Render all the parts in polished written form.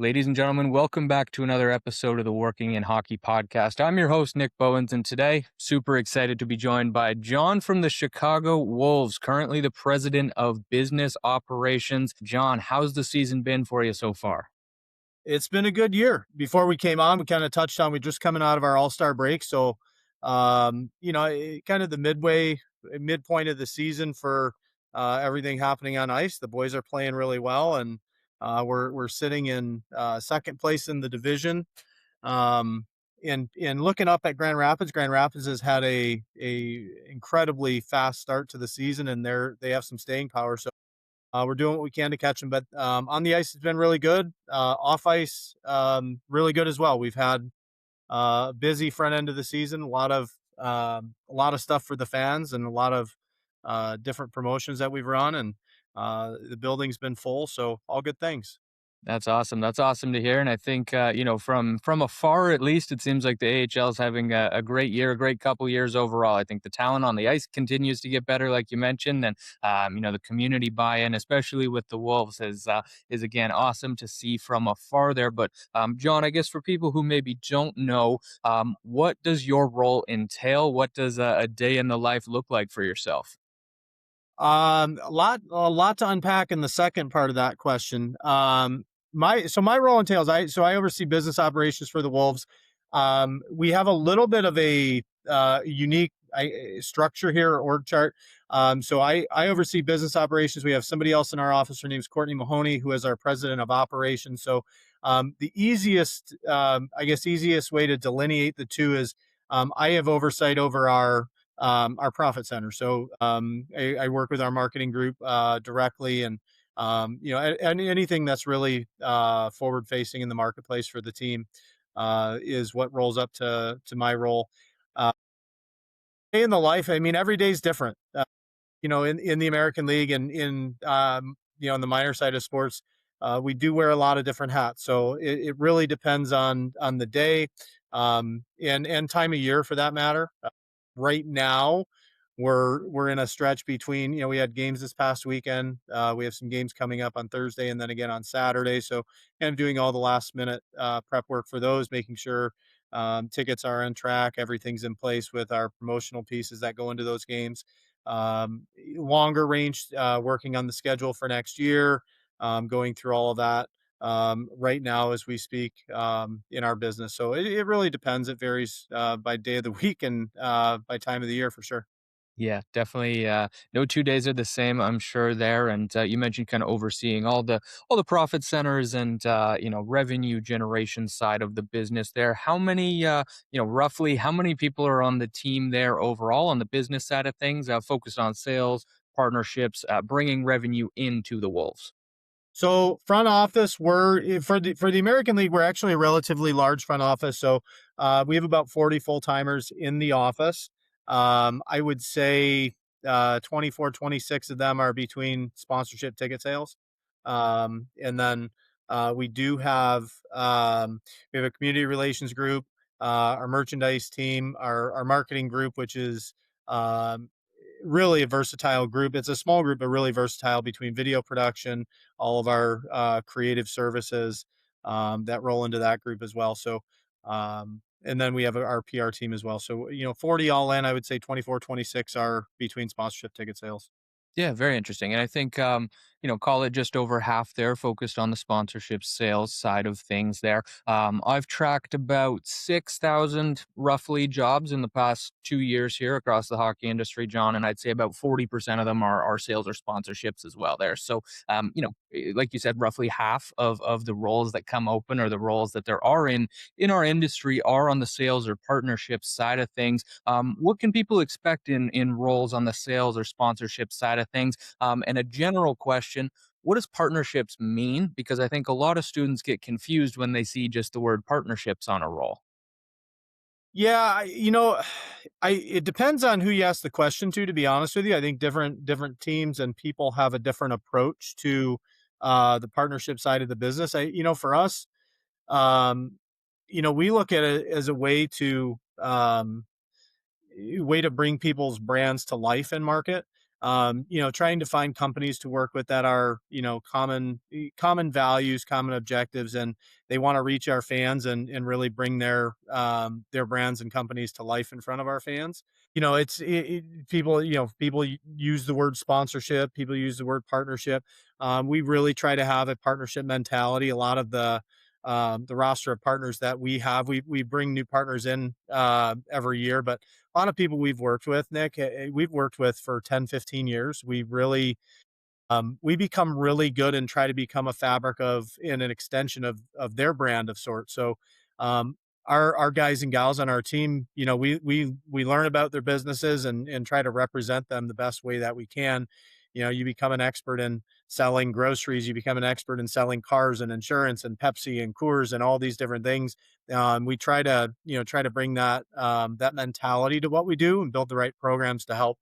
Ladies and gentlemen, welcome back to another episode of the Working in Hockey podcast. I'm your host, Nick Bowens, and today, super excited to be joined by John from the Chicago Wolves, currently the president of business operations. John, how's the season been for you so far? It's been a good year. Before we came on, we kind of touched on we just coming out of our All-Star break, so kind of the midpoint of the season for everything happening on ice. The boys are playing really well, and we're sitting in second place in the division. Um, and looking up at Grand Rapids, Grand Rapids has had a incredibly fast start to the season, and they have some staying power. So we're doing what we can to catch them, but on the ice, it's been really good. Off ice, really good as well. We've had a busy front end of the season, a lot of stuff for the fans, and a lot of different promotions that we've run, and the building's been full, so all good things. That's awesome. That's awesome to hear. And I think from afar at least, it seems like the AHL is having a great year, a great couple years overall. I think the talent on the ice continues to get better, like you mentioned, and the community buy-in, especially with the Wolves, is again awesome to see from afar there. But John, I guess for people who maybe don't know, what does your role entail? What does a day in the life look like for yourself? A lot to unpack in the second part of that question. My role entails I oversee business operations for the Wolves. We have a little bit of a unique structure here, org chart. So I oversee business operations. We have somebody else in our office. Her name's Courtney Mahoney, who is our president of operations. So the easiest way to delineate the two is I have oversight over our profit center. So I work with our marketing group directly, and anything that's really forward facing in the marketplace for the team is what rolls up to my role. Uh, Day in the life, I mean, every day is different. In the American League and in the minor side of sports, we do wear a lot of different hats. So it really depends on the day, and time of year for that matter. Right now, we're in a stretch between, we had games this past weekend. We have some games coming up on Thursday and then again on Saturday. So kind of doing all the last minute prep work for those, making sure tickets are on track, everything's in place with our promotional pieces that go into those games. Longer range, working on the schedule for next year, going through all of that right now as we speak in our business. So it really depends. It varies by day of the week and by time of the year for sure. Yeah, definitely. No 2 days are the same, I'm sure there. And you mentioned kind of overseeing all the profit centers and revenue generation side of the business there. How many, roughly, how many people are on the team there overall on the business side of things, focused on sales, partnerships, bringing revenue into the Wolves? So front office, for the American League, we're actually a relatively large front office. So we have about 40 full timers in the office. I would say 24, 26 of them are between sponsorship ticket sales. And then we have a community relations group, our merchandise team, our marketing group, which is um, really a versatile group. It's a small group, but really versatile between video production, all of our creative services that roll into that group as well. So, and then we have our PR team as well. So, 40 all in, I would say 24, 26 are between sponsorship ticket sales. Yeah, very interesting. And I think, call it just over half there focused on the sponsorship sales side of things there. I've tracked about 6,000 roughly jobs in the past 2 years here across the hockey industry, John. And I'd say about 40% of them are sales or sponsorships as well there. So, like you said, roughly half of the roles that come open or the roles that there are in our industry are on the sales or partnership side of things. What can people expect in roles on the sales or sponsorship side of things? And a general question: what does partnerships mean? Because I think a lot of students get confused when they see just the word partnerships on a role. Yeah, it depends on who you ask the question to. To be honest with you, I think different teams and people have a different approach to the partnership side of the business. For us, um, we look at it as a way to bring people's brands to life in market. trying to find companies to work with that are, common values, common objectives, and they want to reach our fans and really bring their brands and companies to life in front of our fans. People, people use the word sponsorship, people use the word partnership. We really try to have a partnership mentality. A lot of the roster of partners that we have, we bring new partners in every year, but a lot of people we've worked with, Nick, we've worked with for 10, 15 years. We become really good and try to become a fabric of in an extension of their brand of sorts. So um, our guys and gals on our team, we learn about their businesses and try to represent them the best way that we can. You become an expert in selling groceries, you become an expert in selling cars and insurance and Pepsi and Coors and all these different things. We try to bring that mentality to what we do and build the right programs to help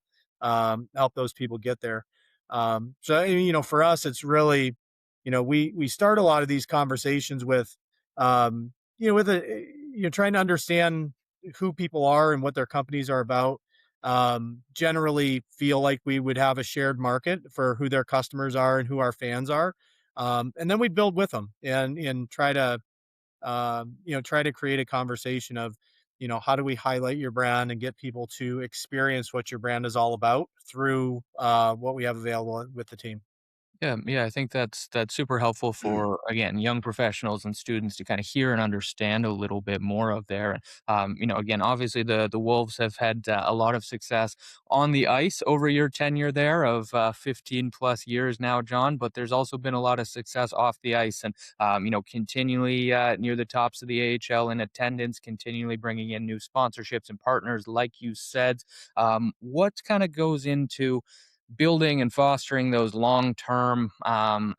those people get there. For us, it's really, we start a lot of these conversations with, with trying to understand who people are and what their companies are about. Generally feel like we would have a shared market for who their customers are and who our fans are. And then we build with them and try to create a conversation of, how do we highlight your brand and get people to experience what your brand is all about through what we have available with the team. Yeah, yeah, I think that's super helpful for, again, young professionals and students to kind of hear and understand a little bit more of there. Again, obviously the Wolves have had a lot of success on the ice over your tenure there of 15 plus years now, John. But there's also been a lot of success off the ice, and continually near the tops of the AHL in attendance, continually bringing in new sponsorships and partners, like you said. What kind of goes into building and fostering those long-term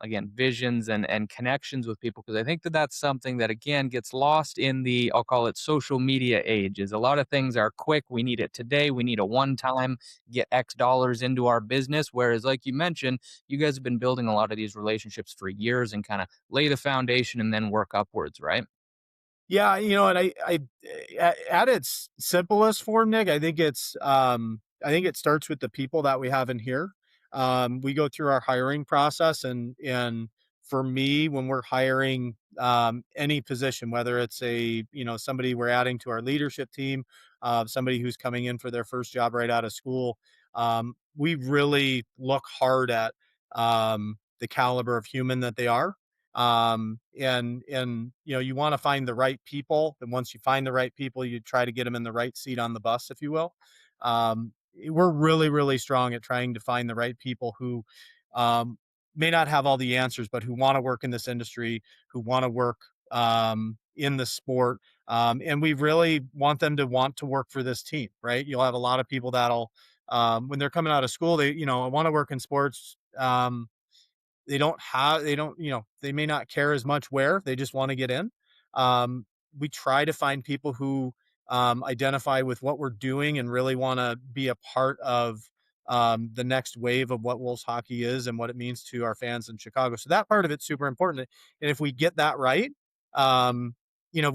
again visions and connections with people, because I think that that's something that again gets lost in the, I'll call it, social media age. Is a lot of things are quick, we need it today, we need a one time get X dollars into our business, whereas like you mentioned, you guys have been building a lot of these relationships for years and kind of lay the foundation and then work upwards, right? Yeah, and at its simplest form, Nick, I think it starts with the people that we have in here. We go through our hiring process, and for me, when we're hiring any position, whether it's somebody we're adding to our leadership team, somebody who's coming in for their first job right out of school, we really look hard at the caliber of human that they are. And you want to find the right people, and once you find the right people, you try to get them in the right seat on the bus, if you will. We're really strong at trying to find the right people who um, may not have all the answers, but who want to work in this industry, who want to work in the sport, and we really want them to want to work for this team. Right? You'll have a lot of people that'll when they're coming out of school, they want to work in sports. They don't, they may not care as much where, they just want to get in. We try to find people who identify with what we're doing and really want to be a part of the next wave of what Wolves hockey is and what it means to our fans in Chicago. So that part of it's super important. And if we get that right, if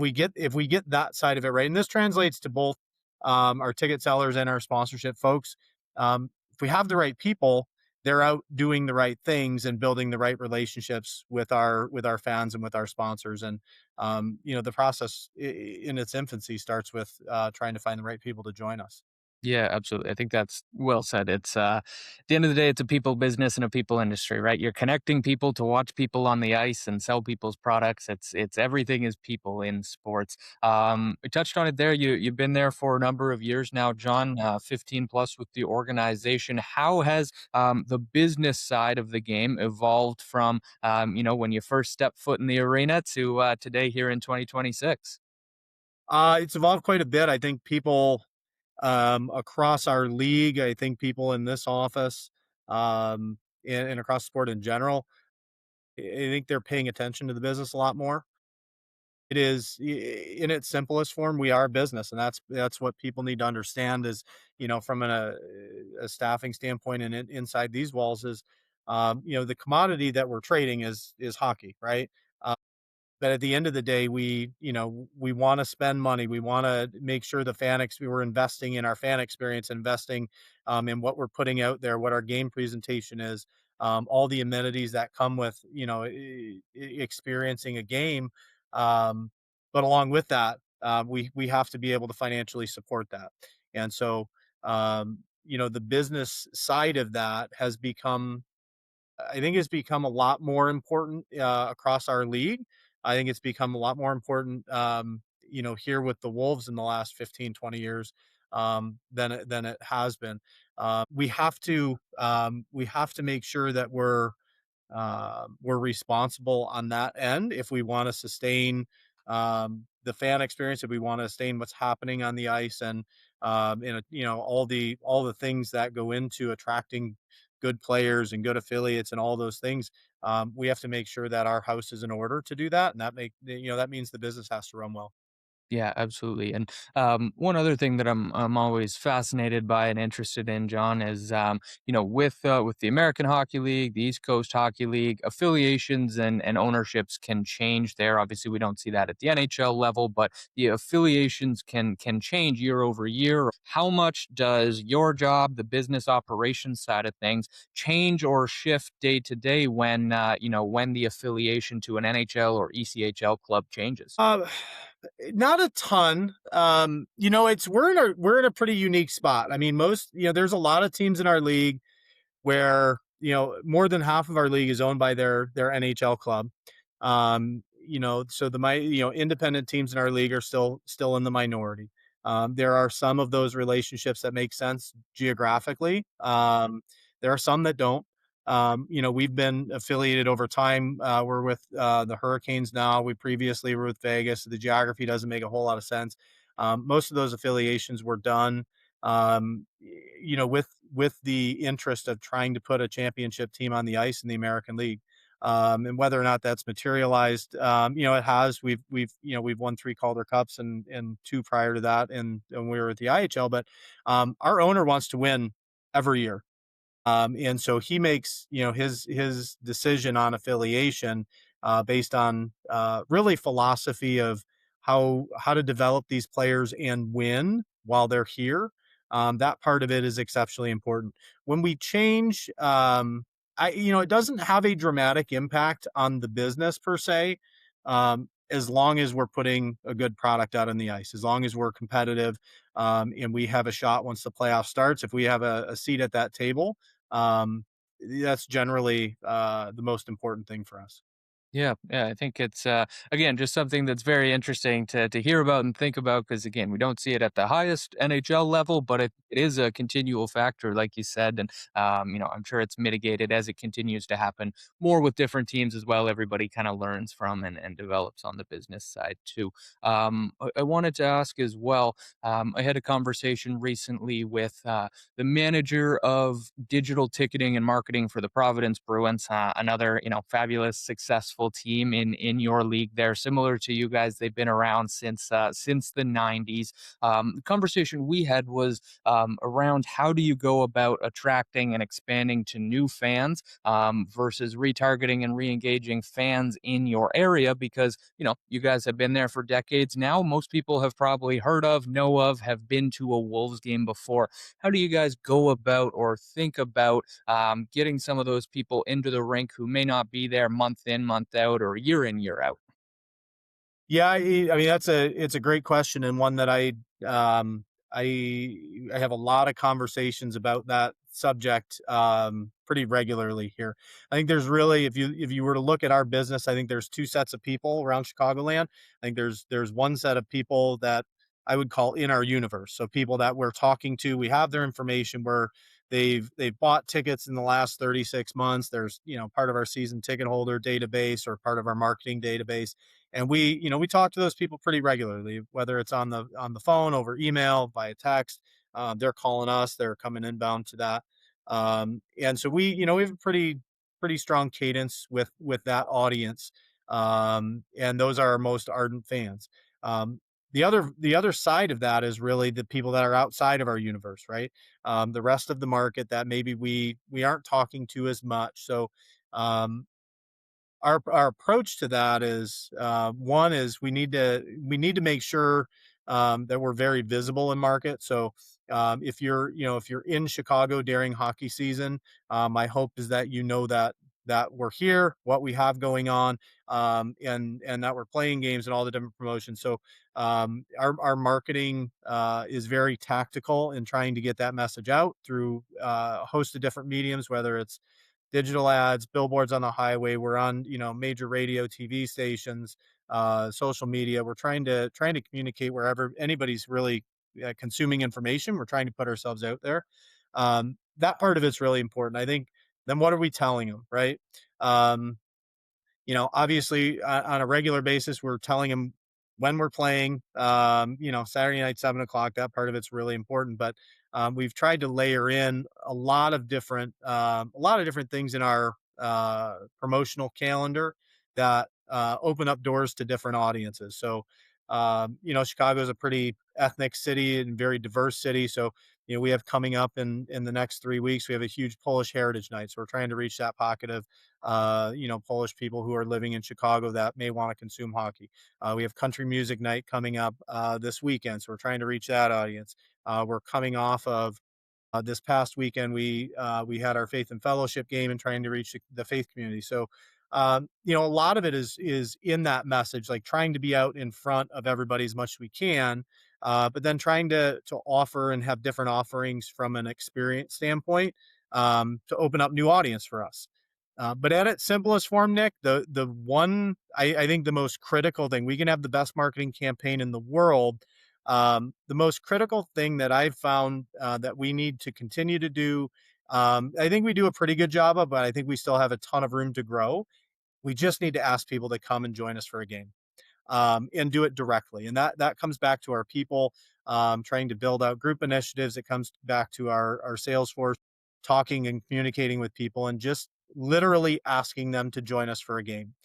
we get that side of it right, and this translates to both our ticket sellers and our sponsorship folks, if we have the right people, they're out doing the right things and building the right relationships with our fans and with our sponsors. And the process in its infancy starts with trying to find the right people to join us. Yeah, absolutely. I think that's well said. It's at the end of the day, it's a people business and a people industry, right? You're connecting people to watch people on the ice and sell people's products. It's everything is people in sports. We touched on it there. You've been there for a number of years now, John. 15 plus with the organization. How has the business side of the game evolved from when you first stepped foot in the arena to today here in 2026? It's evolved quite a bit. I think people across our league, I think people in this office, and across sport in general, I think they're paying attention to the business a lot more. It is in its simplest form, we are a business, and that's what people need to understand is, from a staffing standpoint and inside these walls is, the commodity that we're trading is hockey, right? but at the end of the day, we want to spend money. We want to make sure we're investing in our fan experience, investing in what we're putting out there, what our game presentation is, all the amenities that come with experiencing a game. Um, but along with that, we have to be able to financially support that. And so, the business side of that has become I think it's become a lot more important across our league. I think it's become a lot more important, here with the Wolves in the last 15, 20 years than it has been. We have to make sure that we're responsible on that end if we want to sustain the fan experience, if we want to sustain what's happening on the ice, and all the things that go into attracting good players and good affiliates and all those things. We have to make sure that our house is in order to do that, and that means the business has to run well. Yeah, absolutely. And one other thing that I'm always fascinated by and interested in, John, is with the American Hockey League, the East Coast Hockey League, affiliations and ownerships can change there. Obviously, we don't see that at the NHL level, but the affiliations can change year over year. How much does your job, the business operations side of things, change or shift day to day when the affiliation to an NHL or ECHL club changes? Uh, Not a ton. It's we're in a pretty unique spot. I mean, there's a lot of teams in our league where more than half of our league is owned by their NHL club. So independent teams in our league are still in the minority. There are some of those relationships that make sense geographically. There are some that don't. We've been affiliated over time. We're with the Hurricanes now. We previously were with Vegas. So the geography doesn't make a whole lot of sense. Most of those affiliations were done with the interest of trying to put a championship team on the ice in the American League. And whether or not that's materialized, it has. We've won 3 Calder Cups and 2 prior to that, and we were at the IHL. But our owner wants to win every year, and so he makes his decision on affiliation based on really philosophy of how to develop these players and win while they're here. That part of it is exceptionally important. When we change, it doesn't have a dramatic impact on the business per se, as long as we're putting a good product out on the ice, as long as we're competitive, and we have a shot once the playoff starts. If we have a seat at that table, um, that's generally the most important thing for us. Yeah, yeah, I think it's again just something that's very interesting to hear about and think about because again, we don't see it at the highest NHL level, but it is a continual factor, like you said, and I'm sure it's mitigated as it continues to happen more with different teams as well. Everybody kind of learns from and develops on the business side too. I wanted to ask as well. I had a conversation recently with the manager of digital ticketing and marketing for the Providence Bruins, another fabulous, successful team in your league. There, similar to you guys, they've been around since the '90s. The conversation we had was around how do you go about attracting and expanding to new fans versus retargeting and re-engaging fans in your area because you guys have been there for decades now. Most people have probably heard of, know of, have been to a Wolves game before. How do you guys go about or think about getting some of those people into the rink who may not be there month in, month out, or year in, year out? Yeah, I mean it's a great question, and one that um I have a lot of conversations about that subject pretty regularly here. I think there's really, if you were to look at our business, I think there's 2 sets of people around Chicagoland. I think there's one set of people that I would call in our universe. So people that we're talking to, we have their information, where they've bought tickets in the last 36 months. There's part of our season ticket holder database or part of our marketing database, and we talk to those people pretty regularly, whether it's on the phone, over email, via text. They're calling us, they're coming inbound to that. And so we have a pretty strong cadence with that audience. And those are our most ardent fans. um, the other side of that is really the people that are outside of our universe, right? The rest of the market that maybe we aren't talking to as much. So um, our approach to that is, one is we need to make sure that we're very visible in market. So if you're, if you're in Chicago during hockey season, my hope is that that we're here, what we have going on, and that we're playing games and all the different promotions. So our marketing is very tactical in trying to get that message out through a host of different mediums, whether it's digital ads, billboards on the highway. We're on, major radio, TV stations, social media. We're trying to communicate wherever anybody's really consuming information. We're trying to put ourselves out there. That part of it's really important. I think. Then what are we telling them, right? Um, obviously on a regular basis, we're telling them when we're playing. Saturday night, 7 o'clock. That part of it's really important. But we've tried to layer in a lot of different things in our promotional calendar that open up doors to different audiences. So, Chicago is a pretty ethnic city and very diverse city. So, we have coming up in the next 3 weeks, we have a huge Polish Heritage Night. So we're trying to reach that pocket of Polish people who are living in Chicago that may want to consume hockey. We have Country Music Night coming up this weekend, so we're trying to reach that audience. We're coming off of this past weekend. We had our Faith and Fellowship game and trying to reach the faith community. So, a lot of it is in that message, like trying to be out in front of everybody as much as we can, but then trying to offer and have different offerings from an experience standpoint to open up new audience for us. But at its simplest form, Nick, the one I think the most critical thing, we can have the best marketing campaign in the world. The most critical thing that I've found that we need to continue to do, I think we do a pretty good job of, but I think we still have a ton of room to grow. We just need to ask people to come and join us for a game, and do it directly. And that comes back to our people, trying to build out group initiatives. It comes back to our sales force talking and communicating with people and just literally asking them to join us for a game.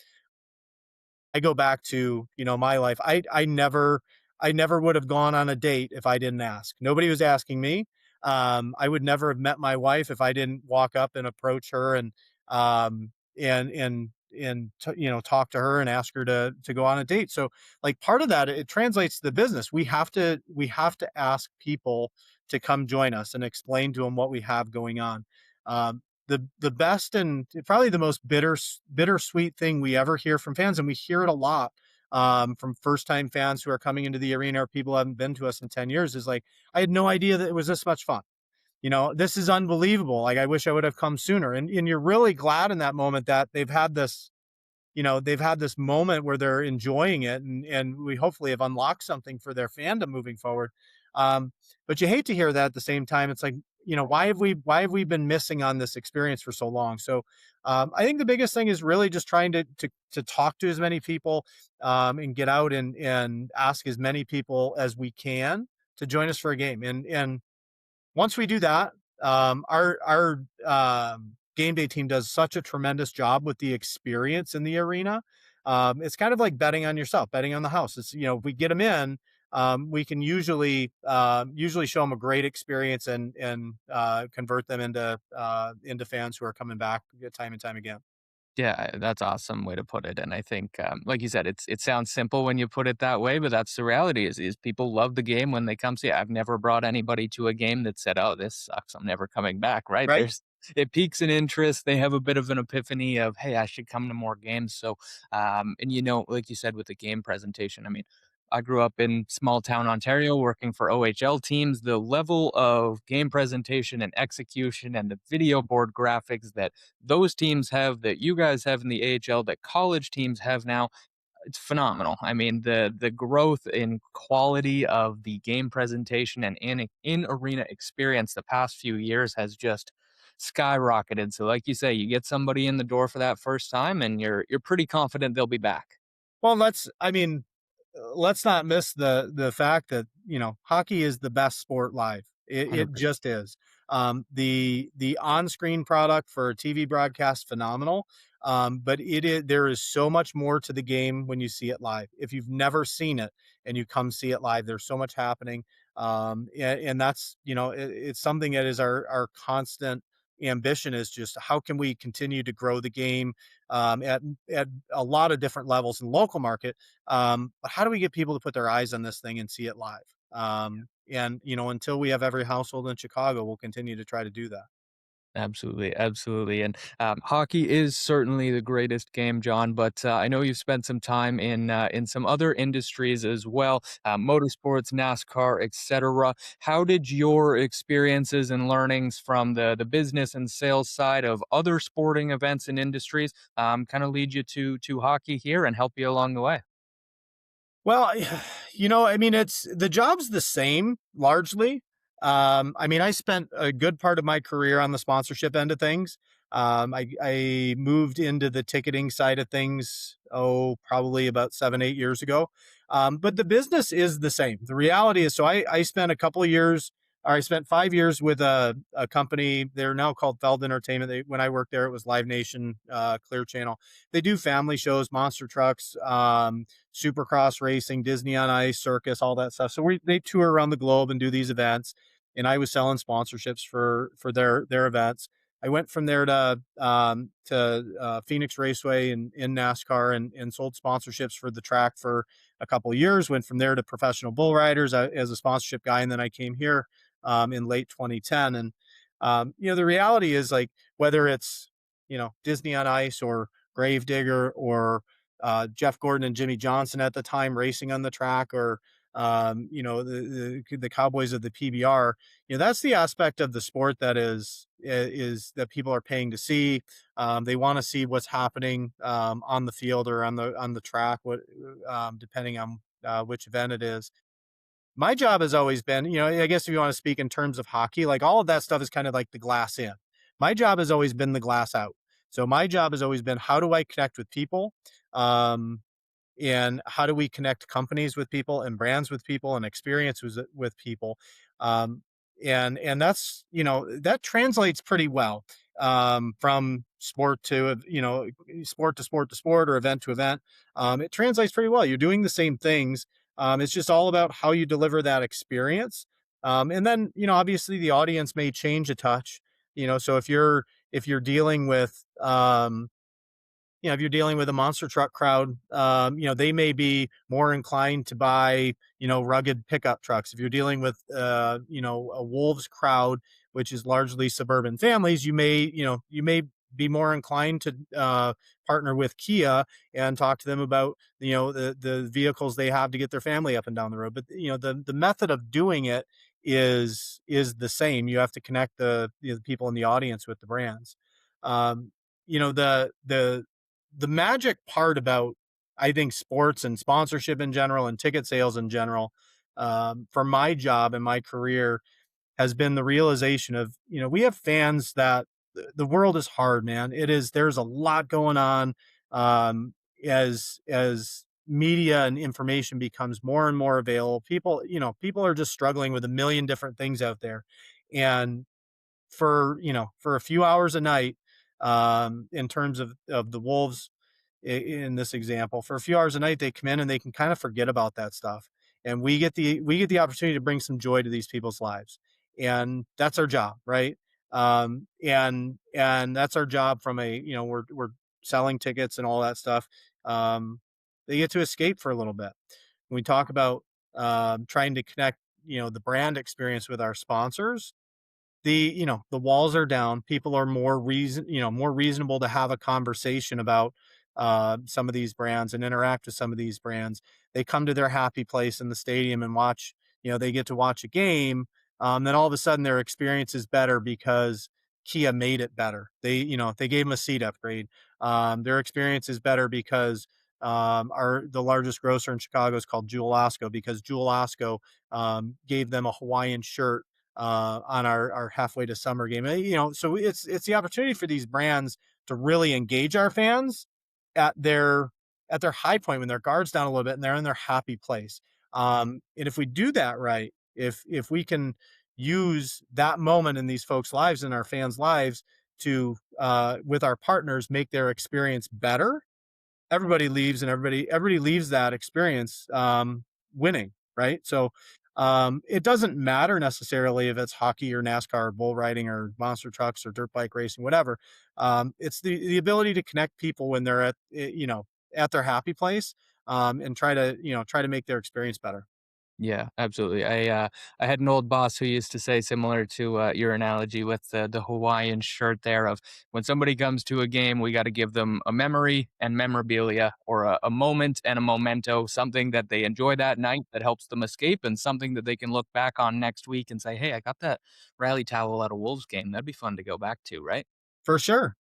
I go back to, my life. I never would have gone on a date if I didn't ask. Nobody was asking me. I would never have met my wife if I didn't walk up and approach her um talk to her and ask her to go on a date. So like part of that, it translates to the business. We have to ask people to come join us and explain to them what we have going on. The best and probably the most bittersweet thing we ever hear from fans, and we hear it a lot from first time fans who are coming into the arena or people who haven't been to us in 10 years, is like, I had no idea that it was this much fun. This is unbelievable. Like, I wish I would have come sooner. And you're really glad in that moment that they've had this moment where they're enjoying it, and we hopefully have unlocked something for their fandom moving forward. But you hate to hear that at the same time. It's like, why have we been missing on this experience for so long? So I think the biggest thing is really just trying to talk to as many people, and get out and ask as many people as we can to join us for a game. And once we do that, our game day team does such a tremendous job with the experience in the arena. It's kind of like betting on yourself, betting on the house. It's, if we get them in, we can usually show them a great experience and convert them into fans who are coming back time and time again. Yeah, that's awesome way to put it, and I think, like you said, it sounds simple when you put it that way, but that's the reality is people love the game when they come see it. I've never brought anybody to a game that said, "Oh, this sucks, I'm never coming back," right? Right. There's it piques an interest, they have a bit of an epiphany of, "Hey, I should come to more games," so, and, like you said with the game presentation, I mean, I grew up in small town Ontario working for OHL teams. The level of game presentation and execution and the video board graphics that those teams have, that you guys have in the AHL, that college teams have now, it's phenomenal. I mean, the growth in quality of the game presentation and in arena experience the past few years has just skyrocketed. So, like you say, you get somebody in the door for that first time, and you're pretty confident they'll be back. Well, let's not miss the fact that, hockey is the best sport live. It 100%. just is. The on screen product for a TV broadcast, phenomenal. But there is so much more to the game when you see it live. If you've never seen it and you come see it live, there's so much happening. And that's, it's something that is our constant ambition is just how can we continue to grow the game at a lot of different levels in the local market. But how do we get people to put their eyes on this thing and see it live? And until we have every household in Chicago, we'll continue to try to do that. Absolutely, absolutely, and, hockey is certainly the greatest game, John, but, I know you've spent some time in some other industries as well, motorsports, NASCAR, etcetera. How did your experiences and learnings from the business and sales side of other sporting events and industries, kinda lead you to hockey here and help you along the way? Well, I mean, it's the job's the same largely. I mean, I spent a good part of my career on the sponsorship end of things. I moved into the ticketing side of things, probably about 7, 8 years ago. But the business is the same. The reality is, so I spent a couple of years, or I spent 5 years with a company. They're now called Feld Entertainment. When I worked there, it was Live Nation, Clear Channel. They do family shows, monster trucks, supercross racing, Disney on Ice, circus, all that stuff. So they tour around the globe and do these events, and I was selling sponsorships for their events. I went from there to Phoenix Raceway in NASCAR and sold sponsorships for the track for a couple of years. Went from there to Professional Bull Riders as a sponsorship guy, and then I came here in late 2010. And the reality is, like, whether it's Disney on Ice or Gravedigger or Jeff Gordon and Jimmy Johnson at the time racing on the track, or the Cowboys of the PBR. That's the aspect of the sport that is that people are paying to see. They want to see what's happening on the field or on the track, what depending on which event it is. My job has always been, I guess if you want to speak in terms of hockey, like all of that stuff is kind of like the glass in. My job has always been the glass out. So my job has always been, how do I connect with people? Um, and how do we connect companies with people and brands with people and experiences with people? um, and that's, that translates pretty well, from sport to sport to sport to sport, or event to event. It translates pretty well. You're doing the same things. It's just all about how you deliver that experience. And then, obviously the audience may change a touch. So if you're dealing with if you're dealing with a monster truck crowd, they may be more inclined to buy, rugged pickup trucks. If you're dealing with, a wolves crowd, which is largely suburban families, you may be more inclined to partner with Kia and talk to them about, the vehicles they have to get their family up and down the road. But the method of doing it is the same. You have to connect the people in the audience with the brands. Um, the magic part about, I think, sports and sponsorship in general and ticket sales in general, for my job and my career, has been the realization of, we have fans that the world is hard, man. There's a lot going on. As media and information becomes more and more available, people are just struggling with a million different things out there. And for a few hours a night, in terms of the Wolves, in this example, for a few hours a night, they come in and they can kind of forget about that stuff, and we get the opportunity to bring some joy to these people's lives, and that's our job, right? And that's our job. From a we're selling tickets and all that stuff. They get to escape for a little bit. When we talk about trying to connect, the brand experience with our sponsors, the walls are down. People are more reasonable to have a conversation about some of these brands and interact with some of these brands. They come to their happy place in the stadium and watch. They get to watch a game. Then all of a sudden their experience is better because Kia made it better. They gave them a seat upgrade. Their experience is better because the largest grocer in Chicago is called Jewel Osco, because Jewel Osco gave them a Hawaiian shirt on our halfway to summer game. So it's the opportunity for these brands to really engage our fans at their high point, when their guards down a little bit and they're in their happy place. And if we do that right, if we can use that moment in these folks' lives and our fans' lives to with our partners make their experience better, everybody leaves, and everybody leaves that experience winning, right? So It doesn't matter necessarily if it's hockey or NASCAR or bull riding or monster trucks or dirt bike racing, whatever. It's the ability to connect people when they're at their happy place, and try to make their experience better. Yeah, absolutely. I had an old boss who used to say similar to your analogy with the Hawaiian shirt there of when somebody comes to a game, we got to give them a memory and memorabilia or a moment and a memento, something that they enjoy that night that helps them escape and something that they can look back on next week and say, hey, I got that rally towel at a Wolves game. That'd be fun to go back to, right? For sure.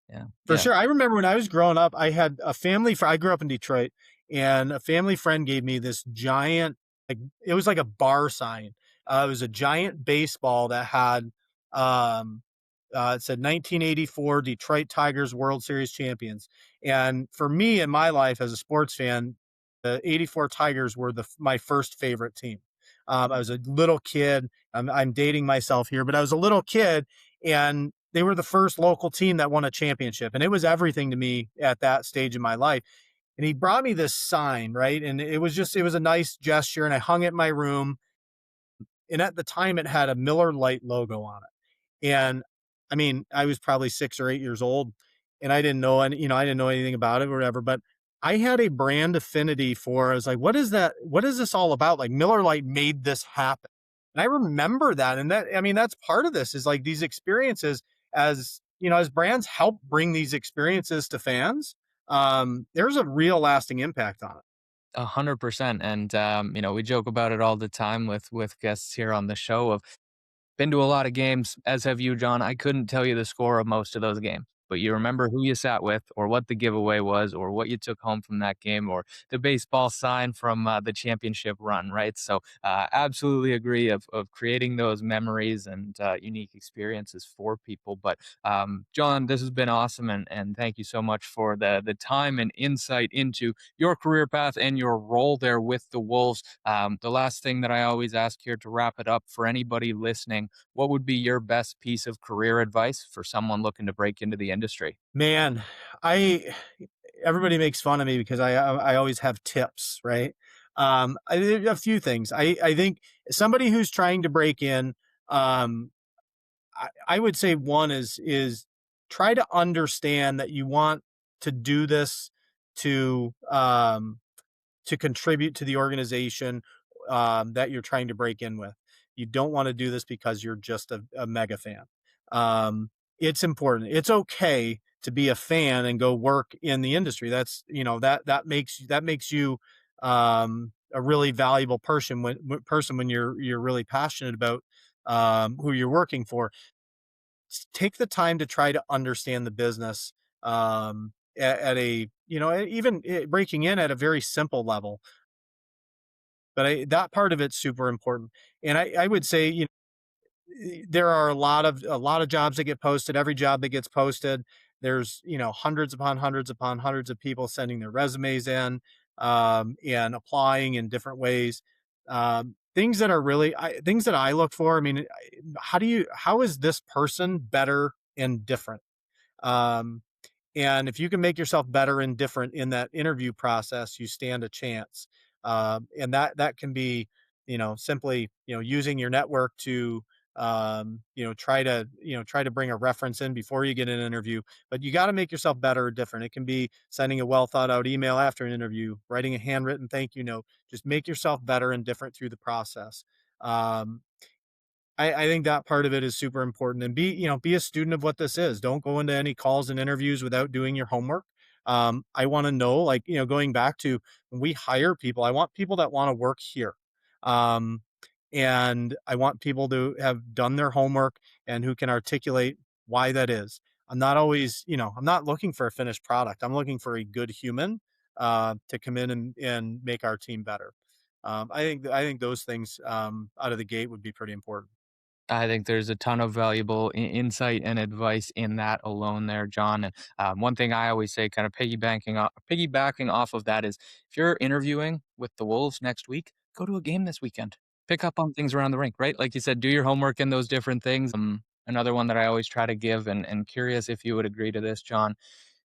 Yeah. For Yeah. sure. I remember when I was growing up, I had a family fr I grew up in Detroit, and a family friend gave me this giant, like, it was like a bar sign. It was a giant baseball that had, um, it said 1984 Detroit Tigers World Series champions. And for me in my life as a sports fan, the '84 Tigers were my first favorite team. I was a little kid. I'm dating myself here, but I was a little kid, and they were the first local team that won a championship. And it was everything to me at that stage in my life. And he brought me this sign, right? And it was a nice gesture. And I hung it in my room. And at the time, it had a Miller Lite logo on it. And I mean, I was probably 6 or 8 years old, and I didn't know any, I didn't know anything about it or whatever. But I had a brand affinity for. I was like, what is that? What is this all about? Like, Miller Lite made this happen. And I remember that. And that, I mean, that's part of this, is like these experiences, as brands help bring these experiences to fans. There's a real lasting impact on it. 100%. And, we joke about it all the time with guests here on the show of been to a lot of games, as have you, John. I couldn't tell you the score of most of those games, but you remember who you sat with, or what the giveaway was, or what you took home from that game, or the baseball sign from the championship run, right? So, absolutely agree of creating those memories and unique experiences for people. But John, this has been awesome, and thank you so much for the time and insight into your career path and your role there with the Wolves. The last thing that I always ask here to wrap it up for anybody listening, what would be your best piece of career advice for someone looking to break into the industry? Man, I everybody makes fun of me because I always have tips, right? A few things. I think somebody who's trying to break in, um, I would say one is try to understand that you want to do this to to contribute to the organization, that you're trying to break in with. You don't want to do this because you're just a mega fan. It's important. It's okay to be a fan and go work in the industry. That makes you, a really valuable person when you're really passionate about, who you're working for. Take the time to try to understand the business, at a, even breaking in at a very simple level. But that part of it's super important. And I would say, there are a lot of jobs that get posted. Every job that gets posted, there's, hundreds upon hundreds upon hundreds of people sending their resumes in, and applying in different ways. Things that I look for. I mean, how is this person better and different? Um, and if you can make yourself better and different in that interview process, you stand a chance. And that can be, simply, using your network to, try to bring a reference in before you get an interview. But you got to make yourself better or different. It can be sending a well thought out email after an interview, writing a handwritten thank you note. Just make yourself better and different through the process. Um, I think that part of it is super important, and be a student of what this is. Don't go into any calls and interviews without doing your homework. I want to know, like, going back to when we hire people, I want people that want to work here. Um, and I want people to have done their homework and who can articulate why that is. I'm not looking for a finished product. I'm looking for a good human, to come in and make our team better. I think those things, out of the gate would be pretty important. I think there's a ton of valuable insight and advice in that alone there, John. And one thing I always say, kind of piggybacking off of that, is if you're interviewing with the Wolves next week, go to a game this weekend. Pick up on things around the rink, right? Like you said, do your homework in those different things. Another one that I always try to give, and curious if you would agree to this, John.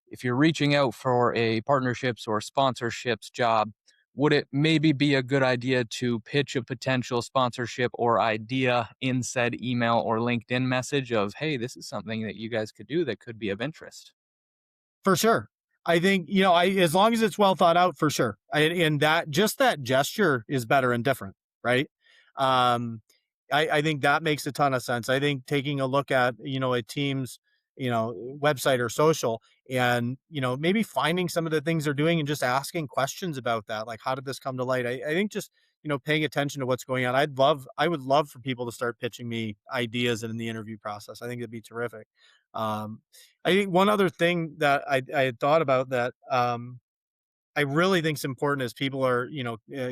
If you're reaching out for a partnerships or sponsorships job, would it maybe be a good idea to pitch a potential sponsorship or idea in said email or LinkedIn message of, hey, this is something that you guys could do that could be of interest? For sure. I think, as long as it's well thought out, for sure. And that, just that gesture is better and different, right? Um, I think that makes a ton of sense. I think taking a look at, a team's, website or social, and, maybe finding some of the things they're doing and just asking questions about that. Like, how did this come to light? I think just, paying attention to what's going on. I would love for people to start pitching me ideas in the interview process. I think it'd be terrific. Um, I think one other thing that I had thought about that, I really think is important as people are,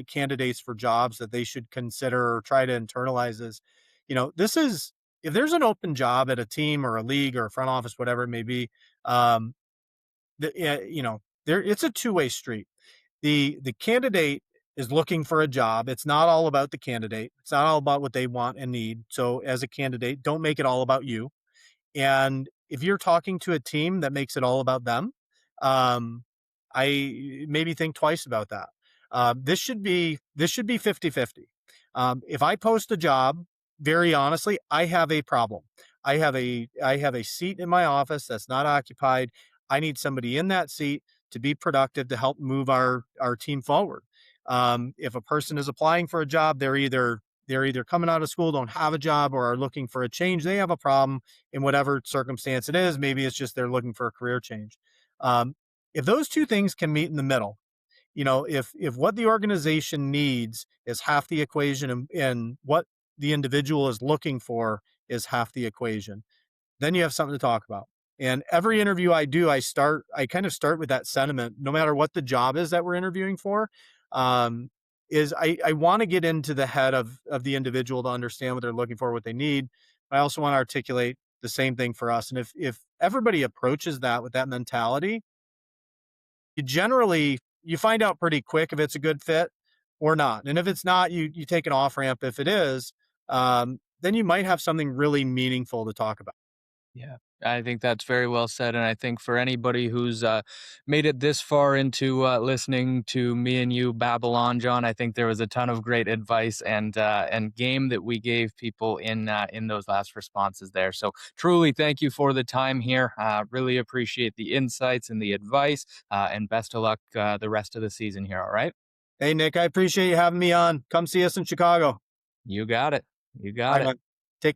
candidates for jobs that they should consider or try to internalize is, this is, if there's an open job at a team or a league or a front office, whatever it may be, um, there, it's a two-way street. The candidate is looking for a job. It's not all about the candidate. It's not all about what they want and need. So as a candidate, don't make it all about you. And if you're talking to a team that makes it all about them, um, I maybe think twice about that. This should be 50-50. If I post a job, very honestly, I have a problem. I have a seat in my office that's not occupied. I need somebody in that seat to be productive to help move our team forward. If a person is applying for a job, they're either coming out of school, don't have a job, or are looking for a change. They have a problem in whatever circumstance it is. Maybe it's just they're looking for a career change. Um, if those two things can meet in the middle, if what the organization needs is half the equation, and what the individual is looking for is half the equation, then you have something to talk about. And every interview I do, I kind of start with that sentiment, no matter what the job is that we're interviewing for. Um, is I want to get into the head of the individual to understand what they're looking for, what they need. I also want to articulate the same thing for us. And if everybody approaches that with that mentality, you find out pretty quick if it's a good fit or not. And if it's not, you take an off ramp. If it is, then you might have something really meaningful to talk about. Yeah, I think that's very well said, and I think for anybody who's made it this far into listening to me and you babble on, John, I think there was a ton of great advice and game that we gave people in those last responses there. So truly, thank you for the time here. Really appreciate the insights and the advice, and best of luck the rest of the season here. All right, Hey, Nick, I appreciate you having me on. Come see us in Chicago. you got it. You Bye, got it. man.